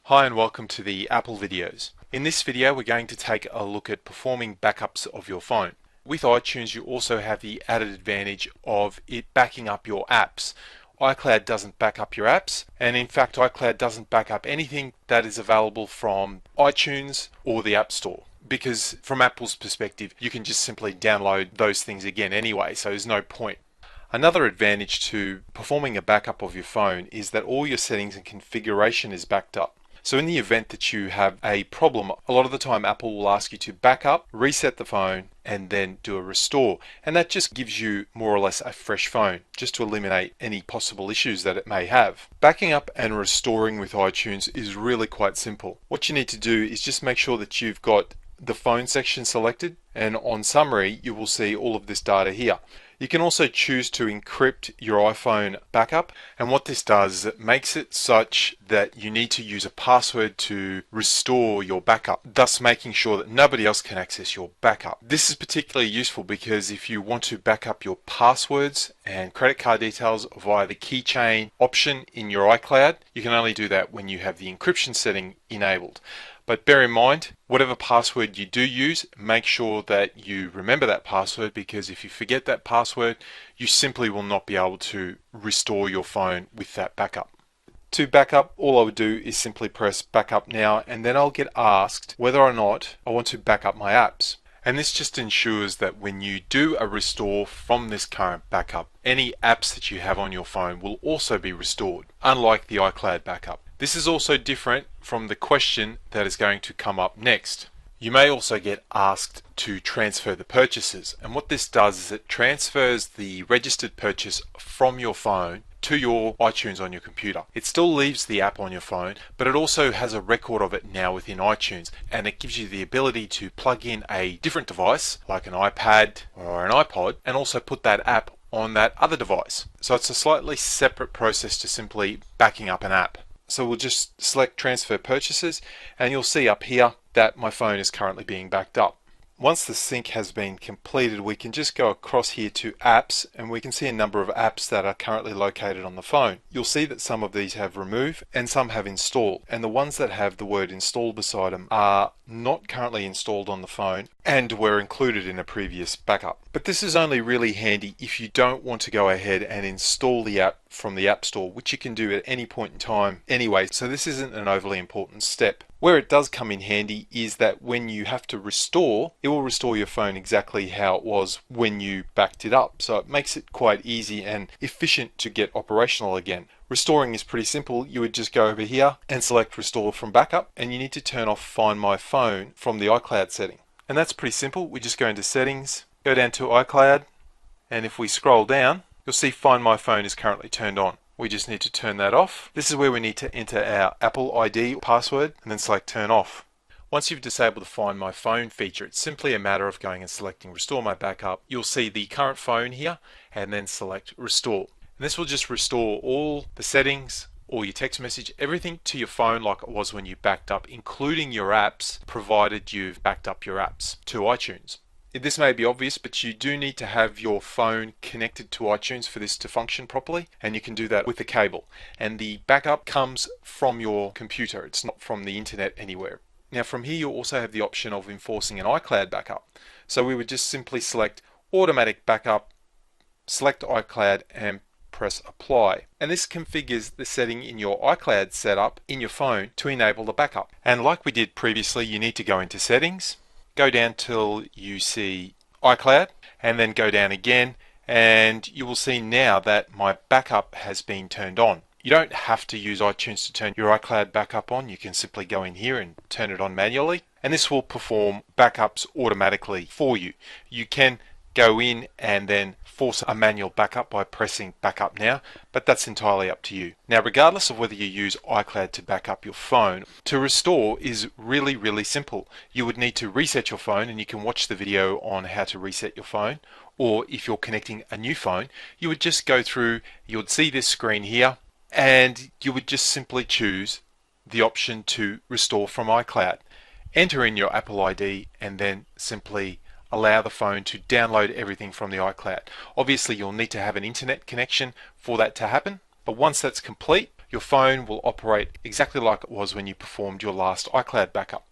Hi and welcome to the Apple videos. In this video we're going to take a look at performing backups of your phone. With iTunes you also have the added advantage of it backing up your apps. iCloud doesn't back up your apps, and in fact iCloud doesn't back up anything that is available from iTunes or the App Store, because from Apple's perspective you can just simply download those things again anyway, so there's no point. Another advantage to performing a backup of your phone is that all your settings and configuration is backed up. So in the event that you have a problem, a lot of the time Apple will ask you to back up, reset the phone, and then do a restore. And that just gives you more or less a fresh phone, just to eliminate any possible issues that it may have. Backing up and restoring with iTunes is really quite simple. What you need to do is just make sure that you've got the phone section selected, and on summary you will see all of this data here. You can also choose to encrypt your iPhone backup, and what this does is it makes it such that you need to use a password to restore your backup, thus making sure that nobody else can access your backup. This is particularly useful because if you want to back up your passwords and credit card details via the keychain option in your iCloud, you can only do that when you have the encryption setting enabled. But bear in mind, whatever password you do use, make sure that you remember that password, because if you forget that password, you simply will not be able to restore your phone with that backup. To backup, all I would do is simply press backup now, and then I'll get asked whether or not I want to back up my apps. And this just ensures that when you do a restore from this current backup, any apps that you have on your phone will also be restored, unlike the iCloud backup. This is also different from the question that is going to come up next. You may also get asked to transfer the purchases, and what this does is it transfers the registered purchase from your phone to your iTunes on your computer. It still leaves the app on your phone, but it also has a record of it now within iTunes, and it gives you the ability to plug in a different device like an iPad or an iPod and also put that app on that other device. So it's a slightly separate process to simply backing up an app. So we'll just select transfer purchases, and you'll see up here that my phone is currently being backed up. Once the sync has been completed, we can just go across here to apps, and we can see a number of apps that are currently located on the phone. You'll see that some of these have remove and some have install, and the ones that have the word install beside them are not currently installed on the phone and were included in a previous backup. But this is only really handy if you don't want to go ahead and install the app from the App Store, which you can do at any point in time anyway, so this isn't an overly important step. Where it does come in handy is that when you have to restore, it will restore your phone exactly how it was when you backed it up. So it makes it quite easy and efficient to get operational again. Restoring is pretty simple. You would just go over here and select restore from backup, and you need to turn off Find My Phone from the iCloud setting. And that's pretty simple. We just go into settings, go down to iCloud, and if we scroll down, you'll see Find My Phone is currently turned on. We just need to turn that off. This is where we need to enter our Apple ID password and then select turn off. Once you've disabled the Find My Phone feature, it's simply a matter of going and selecting Restore My Backup. You'll see the current phone here and then select Restore. And this will just restore all the settings, all your text message, everything to your phone like it was when you backed up, including your apps, provided you've backed up your apps to iTunes. This may be obvious, but you do need to have your phone connected to iTunes for this to function properly, and you can do that with a cable. And the backup comes from your computer, it's not from the internet anywhere. Now from here you also have the option of enforcing an iCloud backup. So we would just simply select automatic backup, select iCloud and press apply. And this configures the setting in your iCloud setup in your phone to enable the backup. And like we did previously, you need to go into settings, go down till you see iCloud, and then go down again, and you will see now that my backup has been turned on. You don't have to use iTunes to turn your iCloud backup on. You can simply go in here and turn it on manually, and this will perform backups automatically for you. You can go in and then force a manual backup by pressing backup now, but that's entirely up to you. Now regardless of whether you use iCloud to back up your phone, to restore is really simple. You would need to reset your phone, and you can watch the video on how to reset your phone, or if you're connecting a new phone, you would just go through, you would see this screen here, and you would just simply choose the option to restore from iCloud. Enter in your Apple ID and then simply allow the phone to download everything from the iCloud. Obviously you'll need to have an internet connection for that to happen, but once that's complete, your phone will operate exactly like it was when you performed your last iCloud backup.